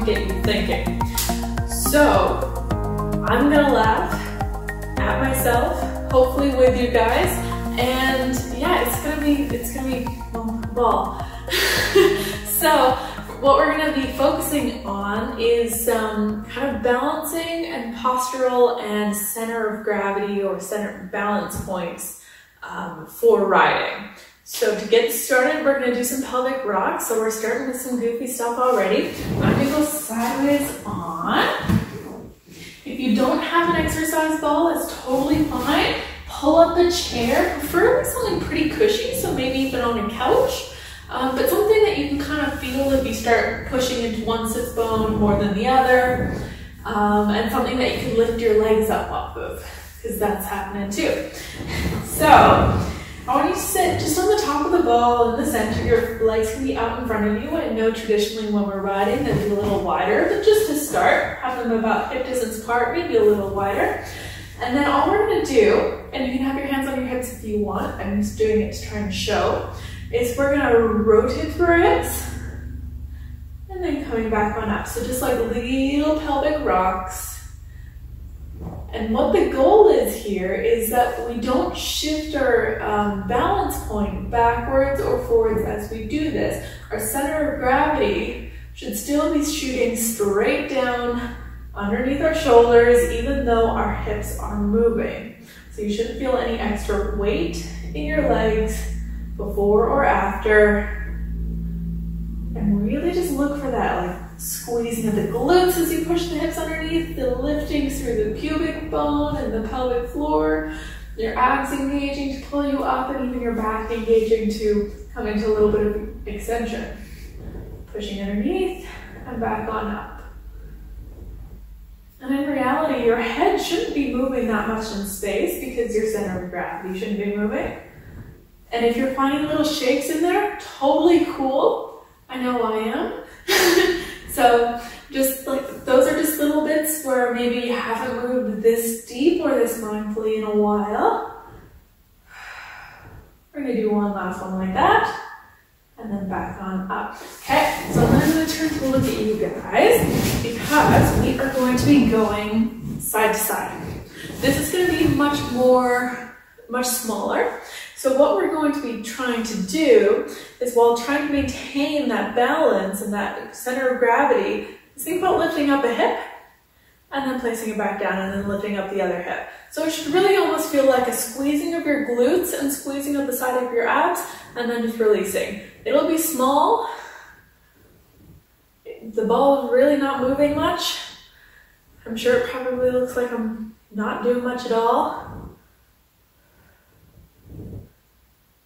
get you thinking. So I'm gonna laugh at myself, hopefully with you guys, and yeah, it's gonna be a ball. So what we're gonna be focusing on is kind of balancing and postural and center of gravity or center balance points for riding. So to get started, we're gonna do some pelvic rocks. So we're starting with some goofy stuff already. I'm gonna go sideways on. If you don't have an exercise ball, that's totally fine. Pull up a chair, preferably something pretty cushy, so maybe even on a couch, but something that you can kind of feel if you start pushing into one sits bone more than the other, and something that you can lift your legs up off of, because that's happening too. So I want you to sit just on the top of the ball in the center. Your legs can be out in front of you. I know traditionally when we're riding they'll be a little wider, but just to start, have them about hip distance apart, maybe a little wider. And then all we're gonna do, and you can have your hands on your hips if you want, I'm just doing it to try and show, is we're gonna rotate through our hips and then coming back on up. So just like little pelvic rocks. And what the goal is here is that we don't shift our balance point backwards or forwards as we do this. Our center of gravity should still be shooting straight down underneath our shoulders, even though our hips are moving. So you shouldn't feel any extra weight in your legs before or after. And really just look for that, like squeezing of the glutes as you push the hips underneath, the lifting through the pubic bone and the pelvic floor, your abs engaging to pull you up, and even your back engaging to come into a little bit of extension. Pushing underneath and back on up. And in reality, your head shouldn't be moving that much in space because your center of gravity shouldn't be moving. And if you're finding little shakes in there, totally cool. I know I am. So just like, those are just little bits where maybe you haven't moved this deep or this mindfully in a while. We're gonna do one last one like that, and then back on up. Okay, so then I'm gonna turn to look at you guys because we are going to be going side to side. This is gonna be much smaller. So what we're going to be trying to do is, while trying to maintain that balance and that center of gravity, think about lifting up a hip and then placing it back down and then lifting up the other hip. So it should really almost feel like a squeezing of your glutes and squeezing of the side of your abs and then just releasing. It'll be small. The ball is really not moving much. I'm sure it probably looks like I'm not doing much at all.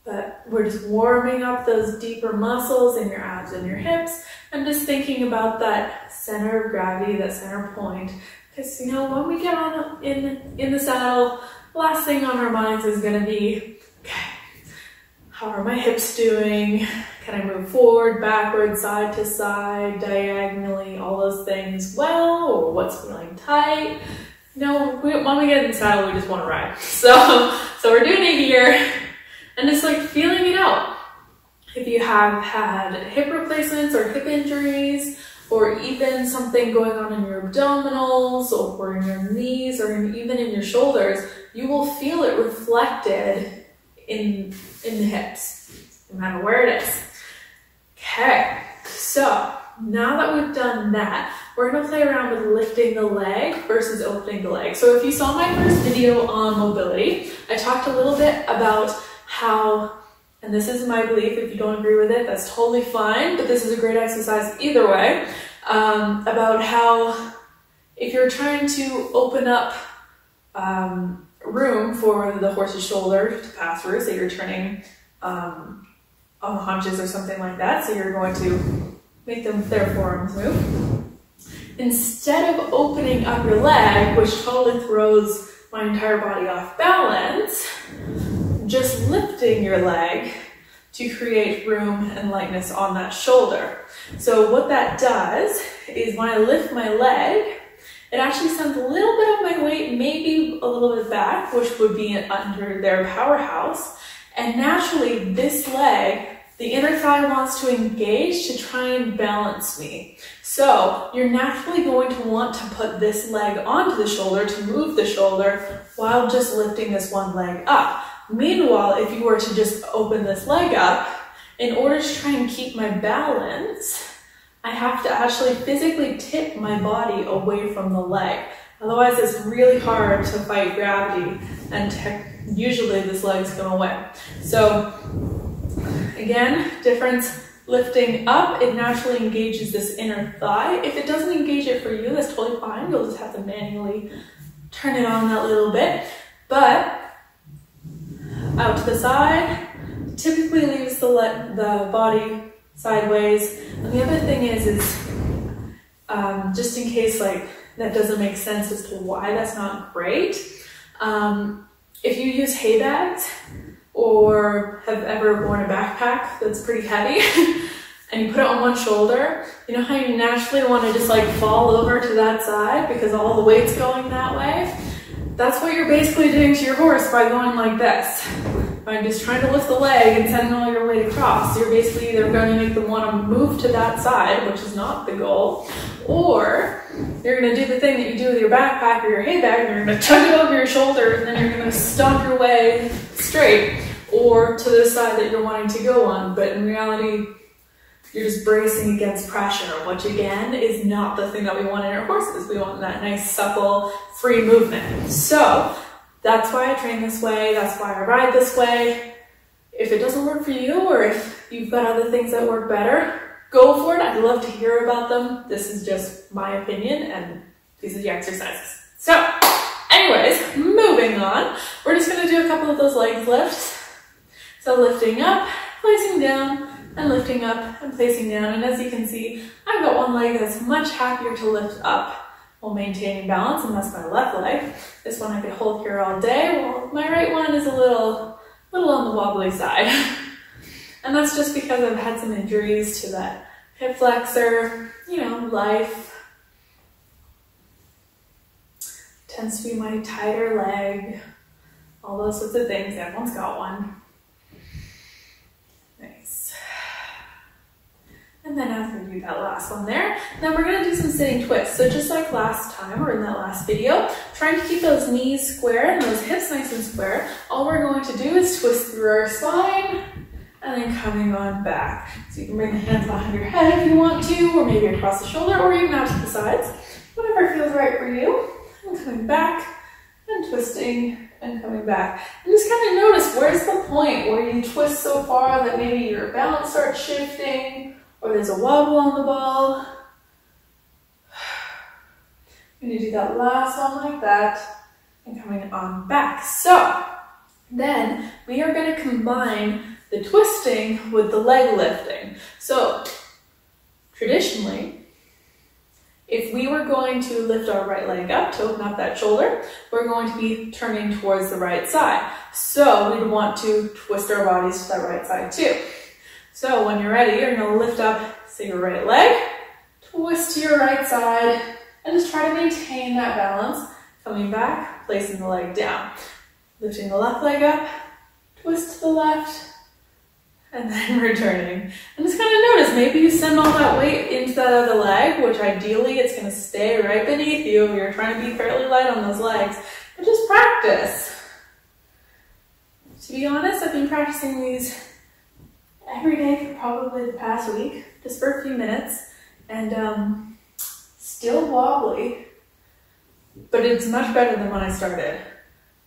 But we're just warming up those deeper muscles in your abs and your hips, and just thinking about that center of gravity, that center point. Because, you know, when we get on in the saddle, the last thing on our minds is going to be, okay, how are my hips doing? Can I move forward, backward, side to side, diagonally, all those things well, or what's feeling tight? No, when we get in the saddle, we just want to ride. So we're doing it here. And just like feeling it out. If you have had hip replacements or hip injuries, or even something going on in your abdominals or in your knees or even in your shoulders, you will feel it reflected in the hips, no matter where it is. Okay, so now that we've done that, we're gonna play around with lifting the leg versus opening the leg. So if you saw my first video on mobility, I talked a little bit about how, and this is my belief, if you don't agree with it, that's totally fine, but this is a great exercise either way, about how if you're trying to open up room for the horse's shoulder to pass through, say you're turning on haunches or something like that, so you're going to make their forearms move. Instead of opening up your leg, which totally throws my entire body off balance, just lifting your leg to create room and lightness on that shoulder. So what that does is when I lift my leg, it actually sends a little bit of my weight, maybe a little bit back, which would be under their powerhouse. And naturally, this leg The inner thigh wants to engage to try and balance me. So you're naturally going to want to put this leg onto the shoulder to move the shoulder while just lifting this one leg up. Meanwhile, if you were to just open this leg up, in order to try and keep my balance, I have to actually physically tip my body away from the leg. Otherwise, it's really hard to fight gravity, and usually this leg's gonna win. So again, difference, lifting up, it naturally engages this inner thigh. If it doesn't engage it for you, that's totally fine. You'll just have to manually turn it on that little bit. But out to the side, typically leaves the body sideways. And the other thing is just in case like that doesn't make sense as to why that's not great, if you use hay bags or have ever worn a backpack that's pretty heavy and you put it on one shoulder, you know how you naturally want to just like fall over to that side because all the weight's going that way? That's what you're basically doing to your horse by going like this. By just trying to lift the leg and sending all your weight across. You're basically either going to make them want to move to that side, which is not the goal, or you're going to do the thing that you do with your backpack or your hay bag, and you're going to tug it over your shoulder, and then you're going to stomp your way straight, or to the side that you're wanting to go on. But in reality, you're just bracing against pressure, which again is not the thing that we want in our horses. We want that nice, supple, free movement. So that's why I train this way. That's why I ride this way. If it doesn't work for you, or if you've got other things that work better, go for it. I'd love to hear about them. This is just my opinion, and these are the exercises. So anyways, moving on. We're just going to do a couple of those leg lifts. So lifting up, placing down, and lifting up and placing down. And as you can see, I've got one leg that's much happier to lift up while maintaining balance, and that's my left leg. This one I could hold here all day, while my right one is a little on the wobbly side. And that's just because I've had some injuries to that hip flexor, you know, life. Tends to be my tighter leg, all those sorts of things. Everyone's got one. Nice. And then after we do that last one there, then we're going to do some sitting twists. So just like last time, or in that last video, trying to keep those knees square and those hips nice and square, all we're going to do is twist through our spine and then coming on back. So you can bring the hands behind your head if you want to, or maybe across the shoulder, or even out to the sides, whatever feels right for you. And coming back and twisting and coming back. And just kind of notice, where's the point where you twist so far that maybe your balance starts shifting, or there's a wobble on the ball. I'm going to do that last one like that and coming on back. So then we are going to combine the twisting with the leg lifting. So traditionally, if we were going to lift our right leg up to open up that shoulder, we're going to be turning towards the right side. So we'd want to twist our bodies to that right side too. So when you're ready, you're going to lift up, say, your right leg, twist to your right side, and just try to maintain that balance. Coming back, placing the leg down. Lifting the left leg up, twist to the left, and then returning. And just kind of notice, maybe you send all that weight into that other leg, which ideally it's going to stay right beneath you. You're trying to be fairly light on those legs, but just practice. To be honest, I've been practicing these every day for probably the past week, just for a few minutes, and still wobbly, but it's much better than when I started.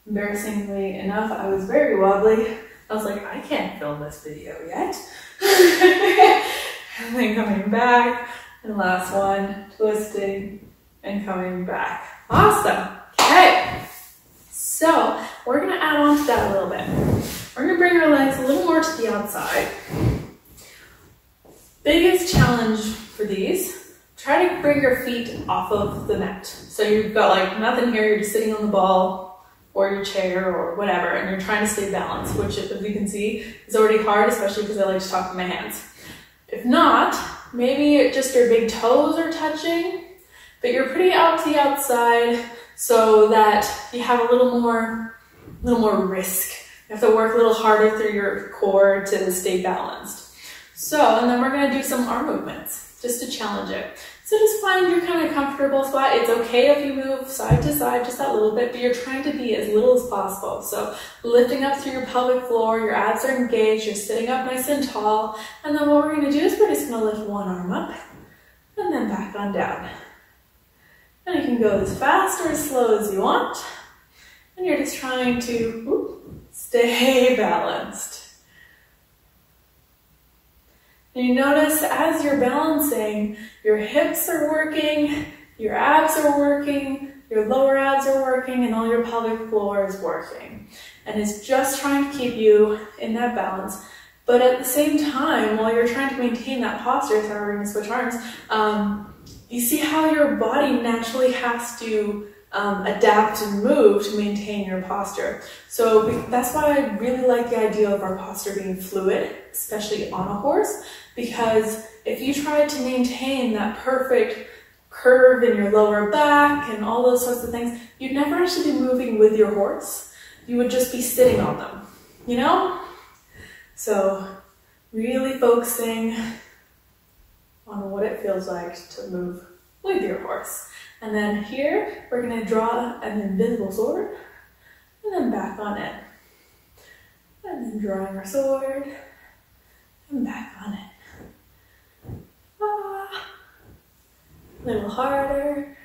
Embarrassingly enough, I was very wobbly. I was like, I can't film this video yet. And then coming back, and last one, twisting and coming back. Awesome. Okay. So we're gonna add on to that a little bit. We're gonna bring our legs a little more to the outside. Biggest challenge for these, try to bring your feet off of the mat. So you've got like nothing here, you're just sitting on the ball or your chair or whatever, and you're trying to stay balanced, which, as you can see, is already hard, especially because I like to talk with my hands. If not, maybe just your big toes are touching, but you're pretty out to the outside so that you have a little more risk. You have to work a little harder through your core to stay balanced. So, and then we're gonna do some arm movements, just to challenge it. So just find your kind of comfortable spot. It's okay if you move side to side just that little bit, but you're trying to be as little as possible. So lifting up through your pelvic floor, your abs are engaged, you're sitting up nice and tall. And then what we're gonna do is we're just gonna lift one arm up and then back on down. And you can go as fast or as slow as you want. And you're just trying to stay balanced. And you notice as you're balancing, your hips are working, your abs are working, your lower abs are working, and all your pelvic floor is working. And it's just trying to keep you in that balance. But at the same time, while you're trying to maintain that posture, so we're going to switch arms, you see how your body naturally has to adapt and move to maintain your posture. So that's why I really like the idea of our posture being fluid, especially on a horse, because if you try to maintain that perfect curve in your lower back and all those sorts of things, you'd never actually be moving with your horse. You would just be sitting on them, you know? So really focusing on what it feels like to move with your horse. And then here, we're gonna draw an invisible sword and then back on it. And then drawing our sword and back on it. A little harder.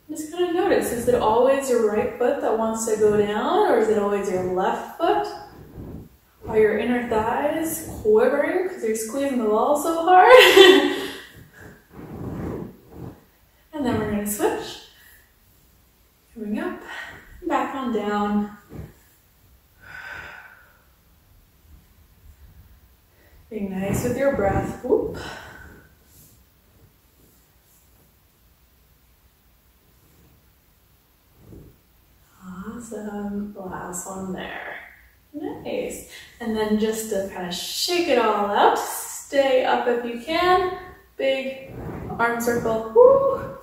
Just kind of notice, is it always your right foot that wants to go down, or is it always your left foot? Are your inner thighs quivering because you're squeezing the wall so hard? And then we're going to switch. Coming up, back on down. Being nice with your breath. Whoop. Awesome. Last one there. Nice. And then just to kind of shake it all out, stay up if you can. Big arm circle. Woo.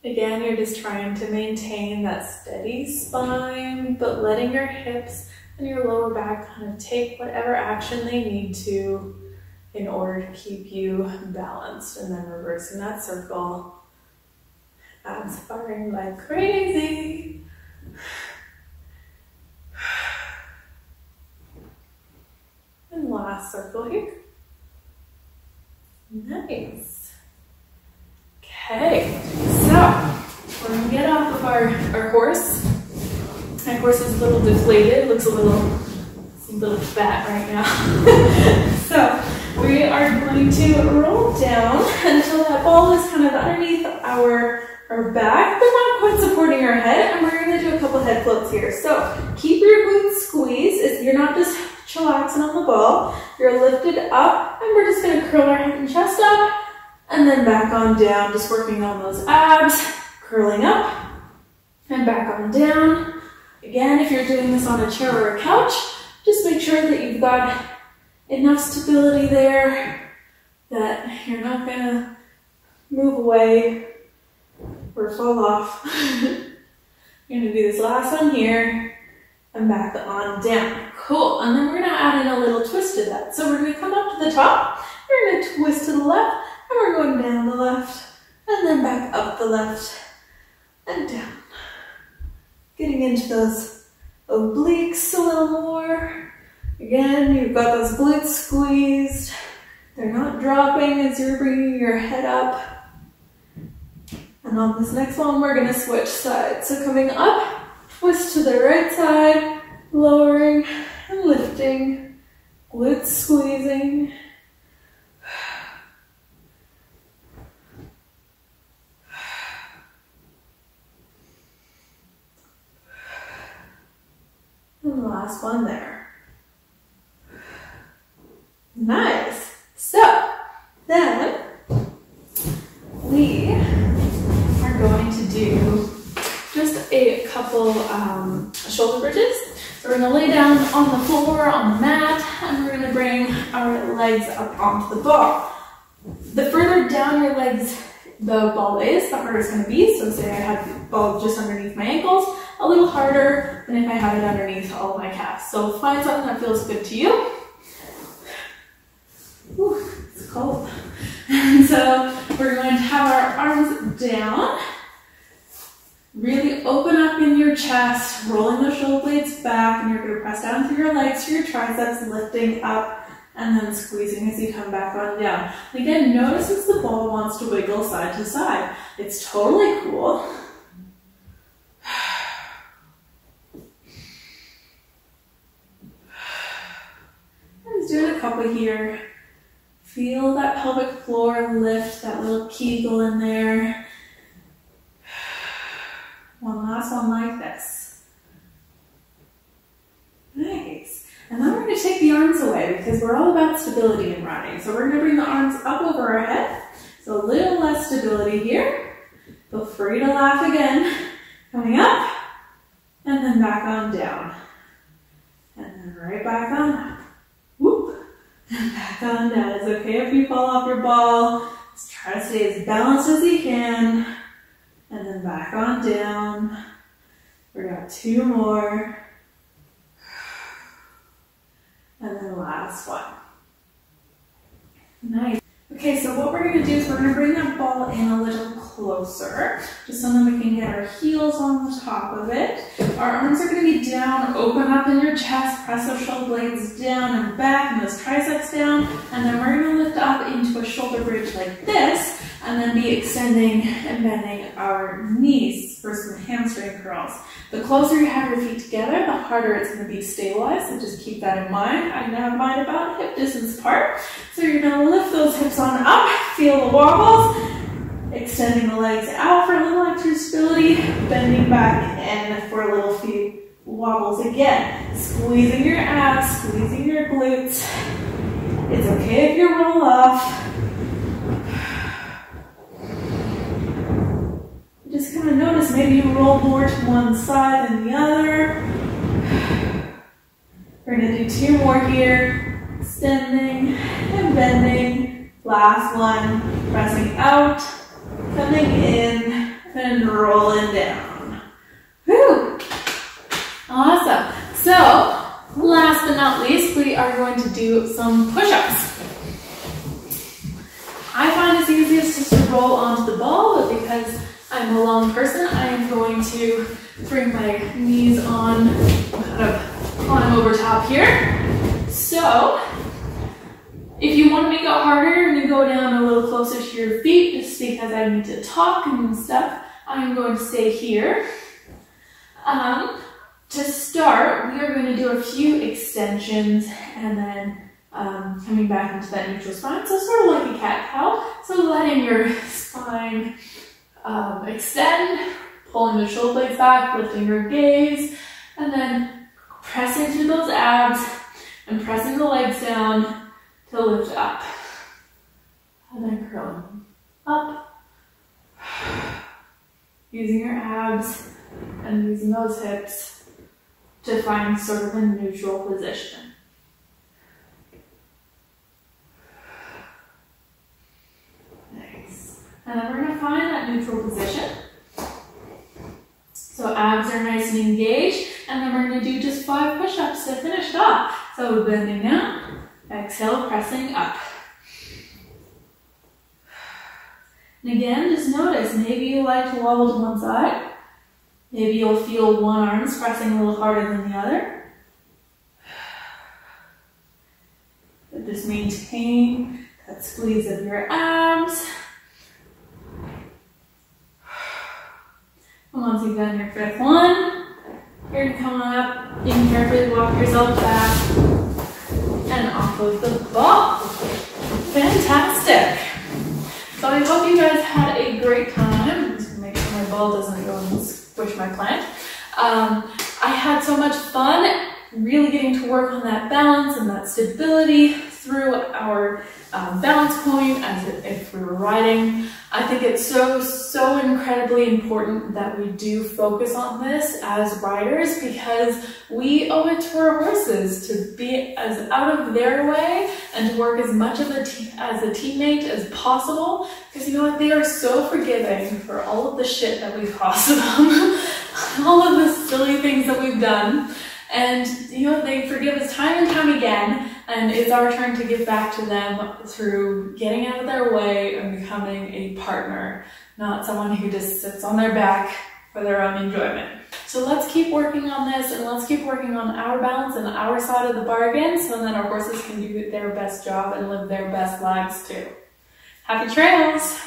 Again, you're just trying to maintain that steady spine, but letting your hips and your lower back kind of take whatever action they need to in order to keep you balanced. And then reversing that circle. Abs firing like crazy. And last circle here. Nice. Okay, so we're gonna get off of our horse. My horse is a little deflated, looks a little fat right now. So we are going to roll down until that ball is kind of underneath our back, but not quite supporting our head, and we're gonna do a couple head floats here. So keep your glutes squeezed. You're not just chillaxing on the ball, you're lifted up, and we're just gonna curl our head and chest up, and then back on down, just working on those abs, curling up, and back on down. Again, if you're doing this on a chair or a couch, just make sure that you've got enough stability there that you're not gonna move away or fall off. You're gonna do this last one here, and back on down. Cool, and then we're gonna add in a little twist to that. So we're gonna come up to the top, we're gonna twist to the left, and we're going down the left, and then back up the left, and down. Getting into those obliques a little more. Again, you've got those glutes squeezed. They're not dropping as you're bringing your head up. And on this next one, we're gonna switch sides. So coming up, twist to the right side, lowering and lifting, glutes squeezing. And the last one there. Nice. So then we are going to do just a couple shoulder bridges. So we're going to lay down on the floor, on the mat, and we're going to bring our legs up onto the ball. The further down your legs the ball is, the harder it's going to be. So say I have the ball just underneath my ankles, a little harder than if I had it underneath all of my calves. So find something that feels good to you. Whew, it's cold. And so we're going to have our arms down. Really open up in your chest, rolling the shoulder blades back, and you're going to press down through your legs, through your triceps, lifting up, and then squeezing as you come back on down. And again, notice as the ball wants to wiggle side to side. It's totally cool. Let's do a couple here. Feel that pelvic floor lift, that little kegel in there. One last one like this. Nice. And then we're going to take the arms away because we're all about stability in riding. So we're going to bring the arms up over our head. So a little less stability here. Feel free to laugh again. Coming up and then back on down. And then right back on up. Whoop. And back on down. It's okay if you fall off your ball. Just try to stay as balanced as you can. And then back on down. We got two more. And then last one. Nice. Okay, so what we're going to do is we're going to bring that ball in a little closer, just so that we can get our heels on the top of it. Our arms are going to be down, open up in your chest, press those shoulder blades down and back, and those triceps down, and then we're going to lift up into a shoulder bridge like this, and then be extending and bending our knees for some hamstring curls. The closer you have your feet together, the harder it's going to be stabilized, so just keep that in mind. I now have mine about hip distance apart. So you're going to lift those hips on up, feel the wobbles, extending the legs out for a little extra stability, bending back in for a little few wobbles again. Squeezing your abs, squeezing your glutes. It's okay if you roll off. Just kind of notice maybe you roll more to one side than the other. We're going to do two more here. Extending and bending. Last one. Pressing out, coming in, and rolling down. Whew! Awesome. So, last but not least, we are going to do some push-ups. I find it's easiest just to roll onto the ball, but because I'm a long person, I am going to bring my knees on, kind of climb over top here. So, if you want to make it harder, you're going to go down a little closer to your feet, just because I need to talk and stuff. I'm going to stay here. To start, we are going to do a few extensions and then coming back into that neutral spine. So sort of like a cat-cow. So letting your spine extend, pulling the shoulder blades back, lifting your gaze, and then pressing through those abs and pressing the legs down to lift up. And then curling up. Using your abs and using those hips to find sort of a neutral position. Nice. And then we're going to find that neutral position. So abs are nice and engaged, and then we're going to do just 5 push-ups to finish it off. So bending down, exhale, pressing up. And again, just notice, maybe you like to wobble to one side. Maybe you'll feel one arm pressing a little harder than the other. But just maintain that squeeze of your abs. And once you've done your 5th one, you're going to come up, you can carefully walk yourself back and off of the ball. Fantastic. So I hope you guys had a great time. I'm just going to make sure my ball doesn't go and squish my plant. I had so much fun really getting to work on that balance and that stability through our balance point as if we were riding. I think it's so incredibly important that we do focus on this as riders, because we owe it to our horses to be as out of their way and to work as much of as a teammate as possible, because you know what, they are so forgiving for all of the shit that we cause them. All of the we've done. And, you know, they forgive us time and time again, and it's our turn to give back to them through getting out of their way and becoming a partner, not someone who just sits on their back for their own enjoyment. So let's keep working on this, and let's keep working on our balance and our side of the bargain so that our horses can do their best job and live their best lives too. Happy trails!